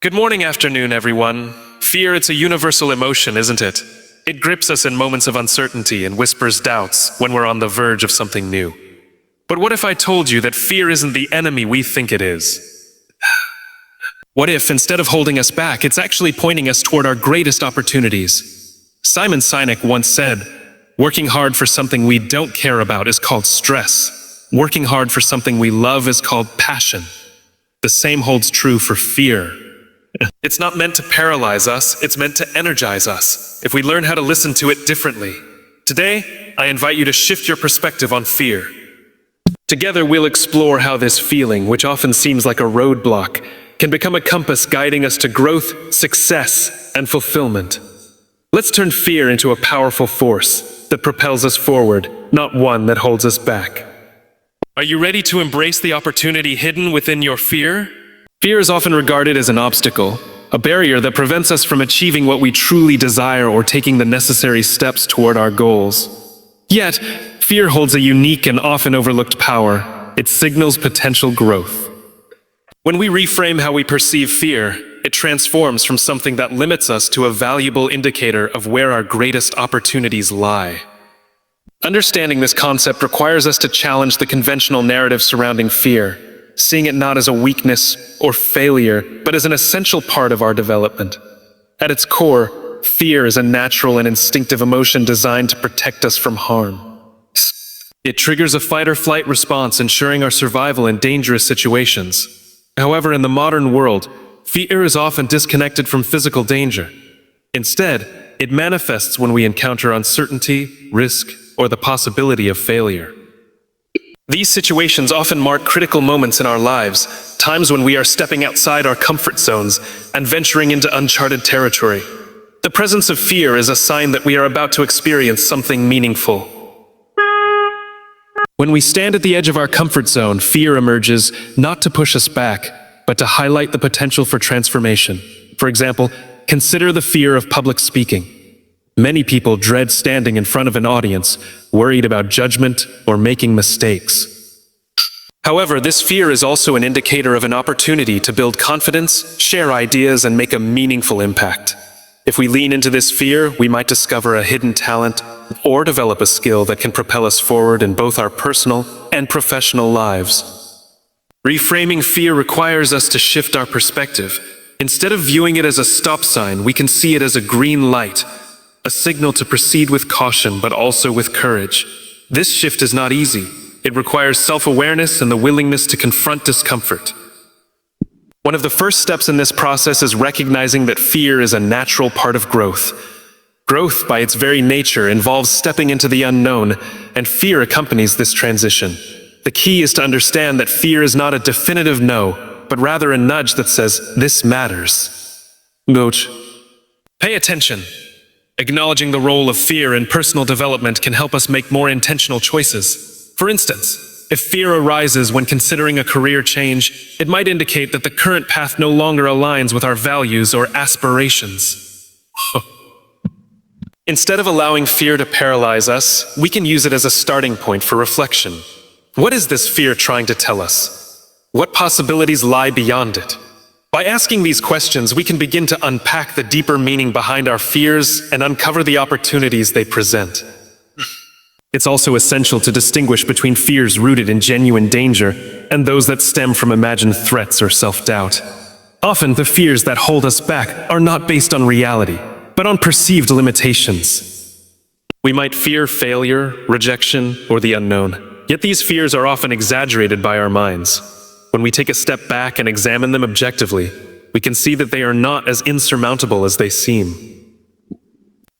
Good morning, afternoon, everyone. Fear, it's a universal emotion, isn't it? It grips us in moments of uncertainty and whispers doubts when we're on the verge of something new. But what if I told you that fear isn't the enemy we think it is? What if, instead of holding us back, it's actually pointing us toward our greatest opportunities? Simon Sinek once said, "Working hard for something we don't care about is called stress. Working hard for something we love is called passion." The same holds true for fear. It's not meant to paralyze us, it's meant to energize us, if we learn how to listen to it differently. Today, I invite you to shift your perspective on fear. Together, we'll explore how this feeling, which often seems like a roadblock, can become a compass guiding us to growth, success, and fulfillment. Let's turn fear into a powerful force that propels us forward, not one that holds us back. Are you ready to embrace the opportunity hidden within your fear? Fear is often regarded as an obstacle, a barrier that prevents us from achieving what we truly desire or taking the necessary steps toward our goals. Yet, fear holds a unique and often overlooked power. It signals potential growth. When we reframe how we perceive fear, it transforms from something that limits us to a valuable indicator of where our greatest opportunities lie. Understanding this concept requires us to challenge the conventional narrative surrounding fear, seeing it not as a weakness or failure, but as an essential part of our development. At its core, fear is a natural and instinctive emotion designed to protect us from harm. It triggers a fight-or-flight response, ensuring our survival in dangerous situations. However, in the modern world, fear is often disconnected from physical danger. Instead, it manifests when we encounter uncertainty, risk, or the possibility of failure. These situations often mark critical moments in our lives, times when we are stepping outside our comfort zones and venturing into uncharted territory. The presence of fear is a sign that we are about to experience something meaningful. When we stand at the edge of our comfort zone, fear emerges not to push us back, but to highlight the potential for transformation. For example, consider the fear of public speaking. Many people dread standing in front of an audience, worried about judgment or making mistakes. However, this fear is also an indicator of an opportunity to build confidence, share ideas, and make a meaningful impact. If we lean into this fear, we might discover a hidden talent or develop a skill that can propel us forward in both our personal and professional lives. Reframing fear requires us to shift our perspective. Instead of viewing it as a stop sign, we can see it as a green light, a signal to proceed with caution, but also with courage. This shift is not easy. It requires self-awareness and the willingness to confront discomfort. One of the first steps in this process is recognizing that fear is a natural part of growth. Growth, by its very nature, involves stepping into the unknown, and fear accompanies this transition. The key is to understand that fear is not a definitive no, but rather a nudge that says, "This matters." Coach, pay attention. Acknowledging the role of fear in personal development can help us make more intentional choices. For instance, if fear arises when considering a career change, it might indicate that the current path no longer aligns with our values or aspirations. Instead of allowing fear to paralyze us, we can use it as a starting point for reflection. What is this fear trying to tell us? What possibilities lie beyond it? By asking these questions, we can begin to unpack the deeper meaning behind our fears and uncover the opportunities they present. It's also essential to distinguish between fears rooted in genuine danger and those that stem from imagined threats or self-doubt. Often, the fears that hold us back are not based on reality, but on perceived limitations. We might fear failure, rejection, or the unknown, yet these fears are often exaggerated by our minds. When we take a step back and examine them objectively, we can see that they are not as insurmountable as they seem.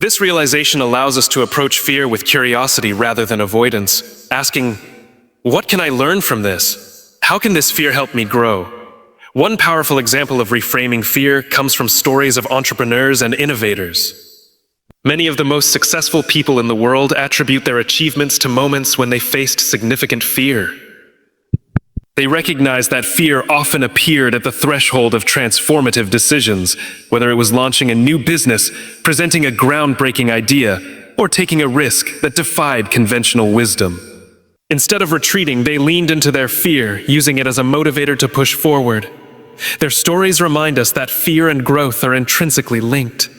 This realization allows us to approach fear with curiosity rather than avoidance, asking, "What can I learn from this? How can this fear help me grow?" One powerful example of reframing fear comes from stories of entrepreneurs and innovators. Many of the most successful people in the world attribute their achievements to moments when they faced significant fear. They recognized that fear often appeared at the threshold of transformative decisions, whether it was launching a new business, presenting a groundbreaking idea, or taking a risk that defied conventional wisdom. Instead of retreating, they leaned into their fear, using it as a motivator to push forward. Their stories remind us that fear and growth are intrinsically linked.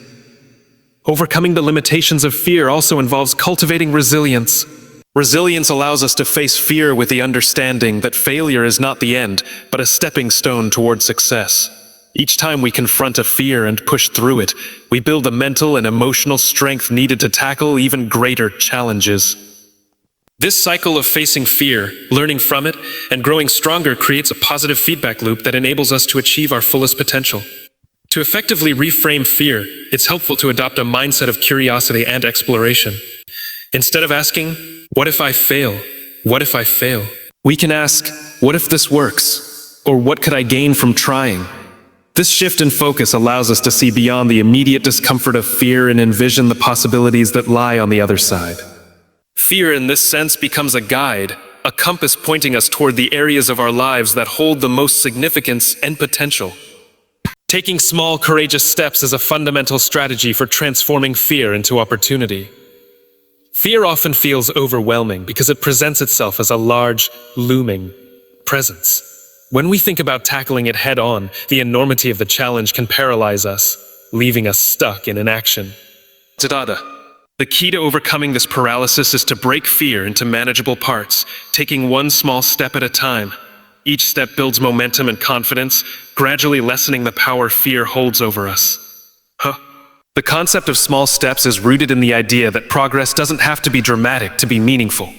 Overcoming the limitations of fear also involves cultivating resilience. Resilience allows us to face fear with the understanding that failure is not the end, but a stepping stone toward success. Each time we confront a fear and push through it, we build the mental and emotional strength needed to tackle even greater challenges. This cycle of facing fear, learning from it, and growing stronger creates a positive feedback loop that enables us to achieve our fullest potential. To effectively reframe fear, it's helpful to adopt a mindset of curiosity and exploration. Instead of asking, "What if I fail? What if I fail?" we can ask, "What if this works? Or what could I gain from trying?" This shift in focus allows us to see beyond the immediate discomfort of fear and envision the possibilities that lie on the other side. Fear in this sense becomes a guide, a compass pointing us toward the areas of our lives that hold the most significance and potential. Taking small, courageous steps is a fundamental strategy for transforming fear into opportunity. Fear often feels overwhelming because it presents itself as a large, looming presence. When we think about tackling it head-on, the enormity of the challenge can paralyze us, leaving us stuck in inaction. The key to overcoming this paralysis is to break fear into manageable parts, taking one small step at a time. Each step builds momentum and confidence, gradually lessening the power fear holds over us. The concept of small steps is rooted in the idea that progress doesn't have to be dramatic to be meaningful.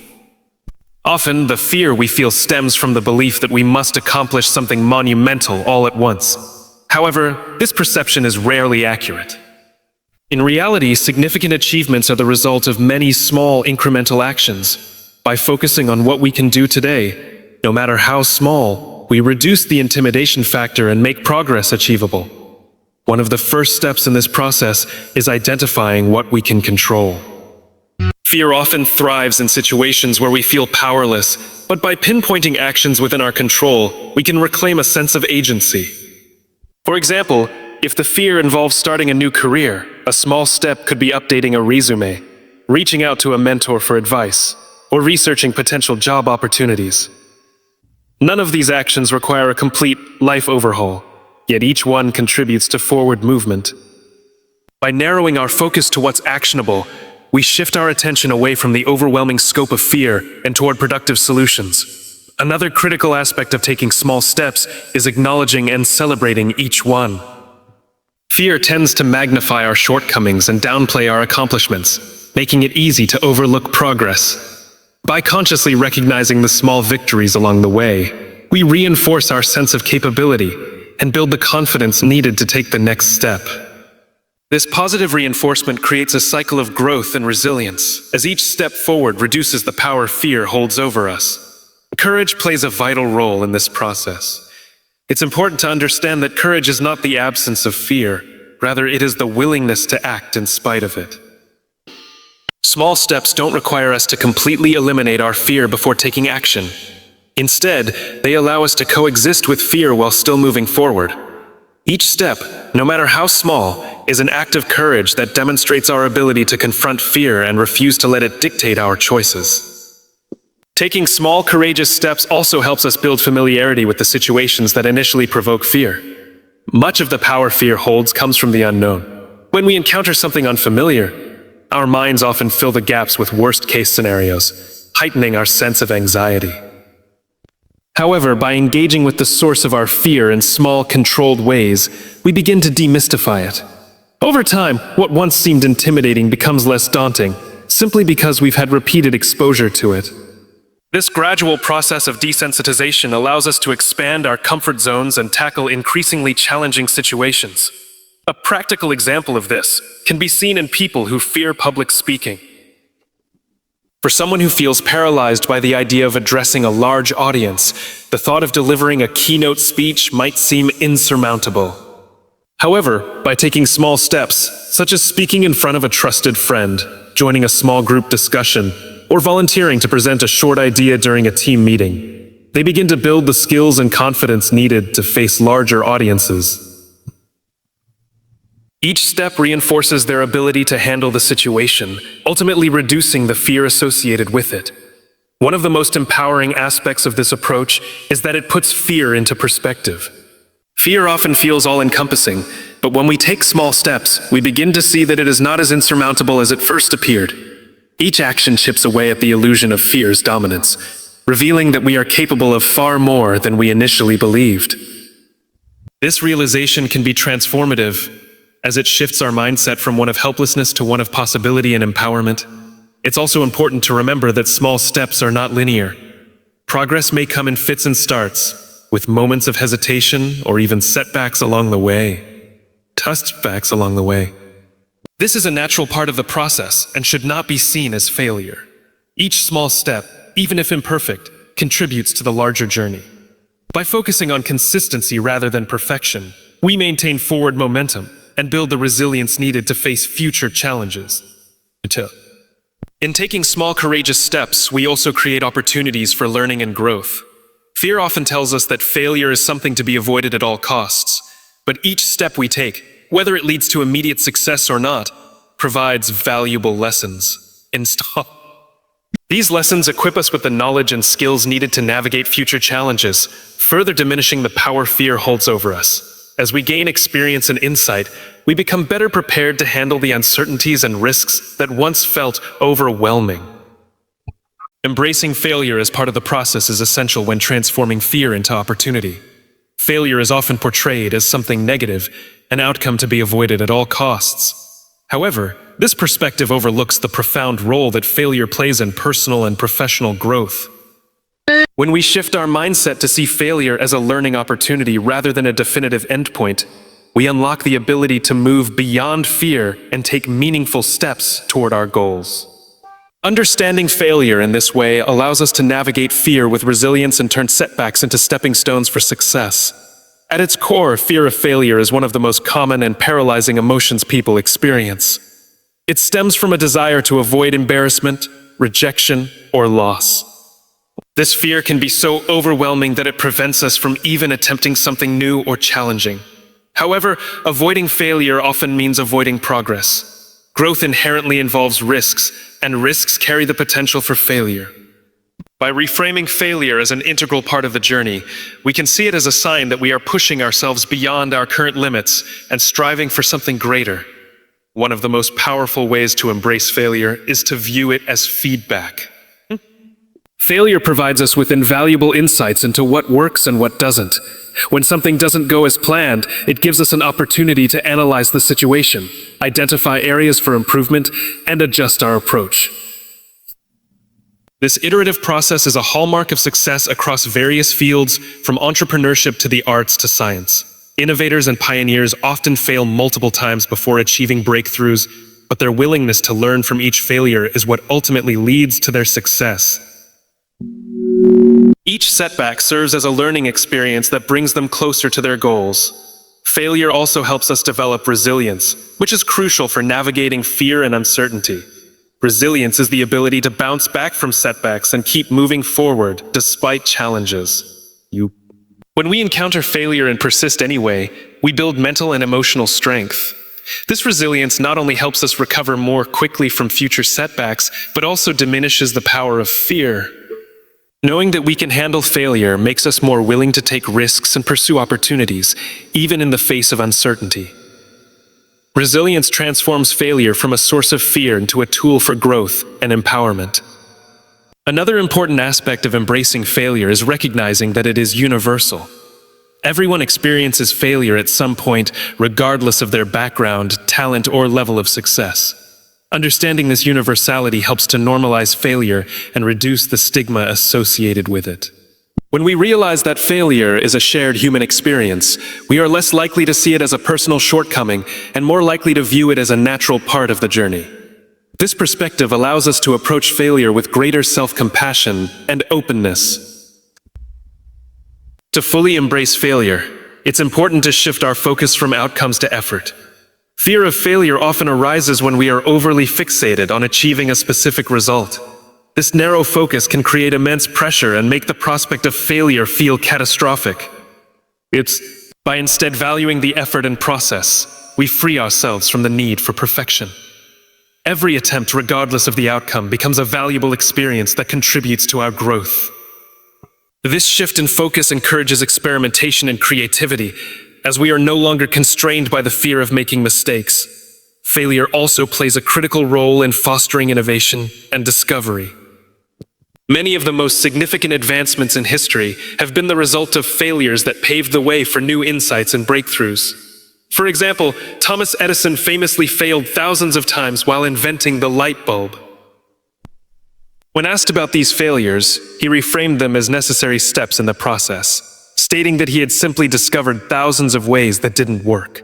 Often, the fear we feel stems from the belief that we must accomplish something monumental all at once. However, this perception is rarely accurate. In reality, significant achievements are the result of many small incremental actions. By focusing on what we can do today, no matter how small, we reduce the intimidation factor and make progress achievable. One of the first steps in this process is identifying what we can control. Fear often thrives in situations where we feel powerless, but by pinpointing actions within our control, we can reclaim a sense of agency. For example, if the fear involves starting a new career, a small step could be updating a resume, reaching out to a mentor for advice, or researching potential job opportunities. None of these actions require a complete life overhaul, yet each one contributes to forward movement. By narrowing our focus to what's actionable, we shift our attention away from the overwhelming scope of fear and toward productive solutions. Another critical aspect of taking small steps is acknowledging and celebrating each one. Fear tends to magnify our shortcomings and downplay our accomplishments, making it easy to overlook progress. By consciously recognizing the small victories along the way, we reinforce our sense of capability and build the confidence needed to take the next step. This positive reinforcement creates a cycle of growth and resilience, as each step forward reduces the power fear holds over us. Courage plays a vital role in this process. It's important to understand that courage is not the absence of fear, rather it is the willingness to act in spite of it. Small steps don't require us to completely eliminate our fear before taking action. Instead, they allow us to coexist with fear while still moving forward. Each step, no matter how small, is an act of courage that demonstrates our ability to confront fear and refuse to let it dictate our choices. Taking small, courageous steps also helps us build familiarity with the situations that initially provoke fear. Much of the power fear holds comes from the unknown. When we encounter something unfamiliar, our minds often fill the gaps with worst-case scenarios, heightening our sense of anxiety. However, by engaging with the source of our fear in small, controlled ways, we begin to demystify it. Over time, what once seemed intimidating becomes less daunting, simply because we've had repeated exposure to it. This gradual process of desensitization allows us to expand our comfort zones and tackle increasingly challenging situations. A practical example of this can be seen in people who fear public speaking. For someone who feels paralyzed by the idea of addressing a large audience, the thought of delivering a keynote speech might seem insurmountable. However, by taking small steps, such as speaking in front of a trusted friend, joining a small group discussion, or volunteering to present a short idea during a team meeting, they begin to build the skills and confidence needed to face larger audiences. Each step reinforces their ability to handle the situation, ultimately reducing the fear associated with it. One of the most empowering aspects of this approach is that it puts fear into perspective. Fear often feels all-encompassing, but when we take small steps, we begin to see that it is not as insurmountable as it first appeared. Each action chips away at the illusion of fear's dominance, revealing that we are capable of far more than we initially believed. This realization can be transformative, as it shifts our mindset from one of helplessness to one of possibility and empowerment. It's also important to remember that small steps are not linear. Progress may come in fits and starts, with moments of hesitation or even setbacks along the way. This is a natural part of the process and should not be seen as failure. Each small step, even if imperfect, contributes to the larger journey. By focusing on consistency rather than perfection, we maintain forward momentum and build the resilience needed to face future challenges. In taking small, courageous steps, we also create opportunities for learning and growth. Fear often tells us that failure is something to be avoided at all costs, but each step we take, whether it leads to immediate success or not, provides valuable lessons. These lessons equip us with the knowledge and skills needed to navigate future challenges, further diminishing the power fear holds over us. As we gain experience and insight, we become better prepared to handle the uncertainties and risks that once felt overwhelming. Embracing failure as part of the process is essential when transforming fear into opportunity. Failure is often portrayed as something negative, an outcome to be avoided at all costs. However, this perspective overlooks the profound role that failure plays in personal and professional growth. When we shift our mindset to see failure as a learning opportunity rather than a definitive endpoint, we unlock the ability to move beyond fear and take meaningful steps toward our goals. Understanding failure in this way allows us to navigate fear with resilience and turn setbacks into stepping stones for success. At its core, fear of failure is one of the most common and paralyzing emotions people experience. It stems from a desire to avoid embarrassment, rejection, or loss. This fear can be so overwhelming that it prevents us from even attempting something new or challenging. However, avoiding failure often means avoiding progress. Growth inherently involves risks, and risks carry the potential for failure. By reframing failure as an integral part of the journey, we can see it as a sign that we are pushing ourselves beyond our current limits and striving for something greater. One of the most powerful ways to embrace failure is to view it as feedback. Failure provides us with invaluable insights into what works and what doesn't. When something doesn't go as planned, it gives us an opportunity to analyze the situation, identify areas for improvement, and adjust our approach. This iterative process is a hallmark of success across various fields, from entrepreneurship to the arts to science. Innovators and pioneers often fail multiple times before achieving breakthroughs, but their willingness to learn from each failure is what ultimately leads to their success. Each setback serves as a learning experience that brings them closer to their goals. Failure also helps us develop resilience, which is crucial for navigating fear and uncertainty. Resilience is the ability to bounce back from setbacks and keep moving forward despite challenges. When we encounter failure and persist anyway, we build mental and emotional strength. This resilience not only helps us recover more quickly from future setbacks, but also diminishes the power of fear. Knowing that we can handle failure makes us more willing to take risks and pursue opportunities, even in the face of uncertainty. Resilience transforms failure from a source of fear into a tool for growth and empowerment. Another important aspect of embracing failure is recognizing that it is universal. Everyone experiences failure at some point, regardless of their background, talent, or level of success. Understanding this universality helps to normalize failure and reduce the stigma associated with it. When we realize that failure is a shared human experience, we are less likely to see it as a personal shortcoming and more likely to view it as a natural part of the journey. This perspective allows us to approach failure with greater self-compassion and openness. To fully embrace failure, it's important to shift our focus from outcomes to effort. Fear of failure often arises when we are overly fixated on achieving a specific result. This narrow focus can create immense pressure and make the prospect of failure feel catastrophic. It's by instead valuing the effort and process, we free ourselves from the need for perfection. Every attempt, regardless of the outcome, becomes a valuable experience that contributes to our growth. This shift in focus encourages experimentation and creativity, as we are no longer constrained by the fear of making mistakes. Failure also plays a critical role in fostering innovation and discovery. Many of the most significant advancements in history have been the result of failures that paved the way for new insights and breakthroughs. For example, Thomas Edison famously failed thousands of times while inventing the light bulb. When asked about these failures, he reframed them as necessary steps in the process, stating that he had simply discovered thousands of ways that didn't work.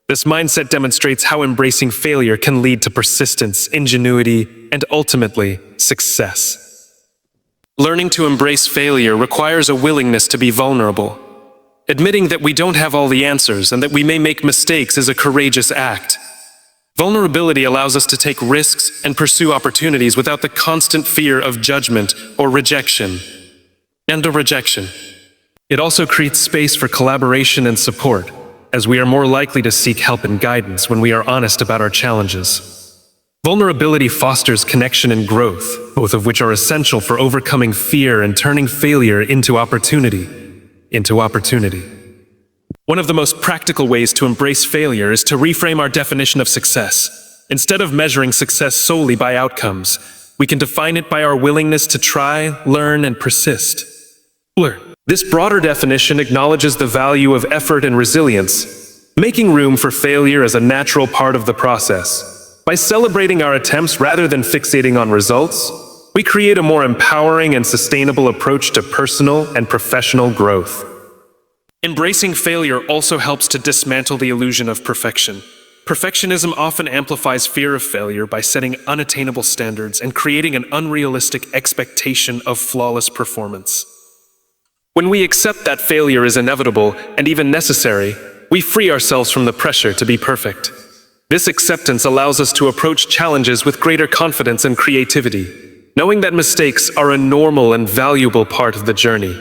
This mindset demonstrates how embracing failure can lead to persistence, ingenuity, and ultimately, success. Learning to embrace failure requires a willingness to be vulnerable. Admitting that we don't have all the answers and that we may make mistakes is a courageous act. Vulnerability allows us to take risks and pursue opportunities without the constant fear of judgment or rejection. It also creates space for collaboration and support, as we are more likely to seek help and guidance when we are honest about our challenges. Vulnerability fosters connection and growth, both of which are essential for overcoming fear and turning failure into opportunity. One of the most practical ways to embrace failure is to reframe our definition of success. Instead of measuring success solely by outcomes, we can define it by our willingness to try, learn, and persist. This broader definition acknowledges the value of effort and resilience, making room for failure as a natural part of the process. By celebrating our attempts rather than fixating on results, we create a more empowering and sustainable approach to personal and professional growth. Embracing failure also helps to dismantle the illusion of perfection. Perfectionism often amplifies fear of failure by setting unattainable standards and creating an unrealistic expectation of flawless performance. When we accept that failure is inevitable and even necessary, we free ourselves from the pressure to be perfect. This acceptance allows us to approach challenges with greater confidence and creativity, knowing that mistakes are a normal and valuable part of the journey.